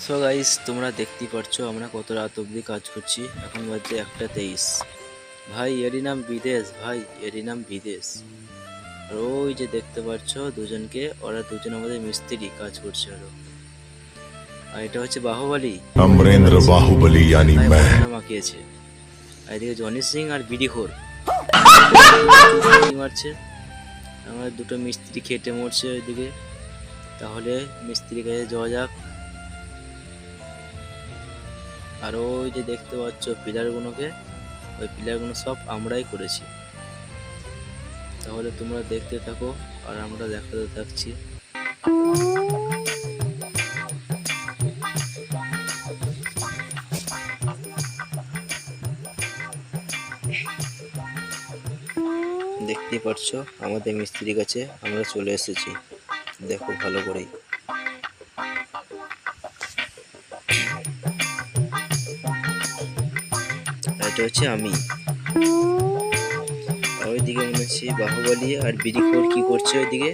So guys, তোমরা দেখতেই পারছো আমরা কত রাত অবধি কাজ করছি। এখন বাজে 1:23। ভাই এরই নাম বিদেশ, ভাই এরই নাম বিদেশ। আর ওই যে দেখতে পাচ্ছ দুজনকে, ওরা দুজন আমাদের মিস্ত্রি কাজ করছে। আর এটা হচ্ছে বাহুবলী, अमरेंद्र बाहुबली यानी मैं। মাখিয়েছে। আর এদিকে জনি সিং আর বিডি খোর মারছে। আমার দুটো মিস্ত্রি খেটে মরছে ওইদিকে। তাহলে মিস্ত্রি কাছে যাওয়া যাক। আর ওই যে দেখতে পাচ্ছ পিলারগুলোকে, ওই পিলারগুলো সব আমরাই করেছি। তাহলে তোমরা দেখতে থাকো আর আমরা দেখাতে থাকছি। দেখতেই পাচ্ছ আমাদের মিস্ত্রির কাছে আমরা চলে এসেছি, দেখো ভালো করেই। এটা হচ্ছে আমি। আর ওইদিকে মনে হচ্ছে বাহুবলী আর বিড়ি খোর কি করছে ওইদিকে।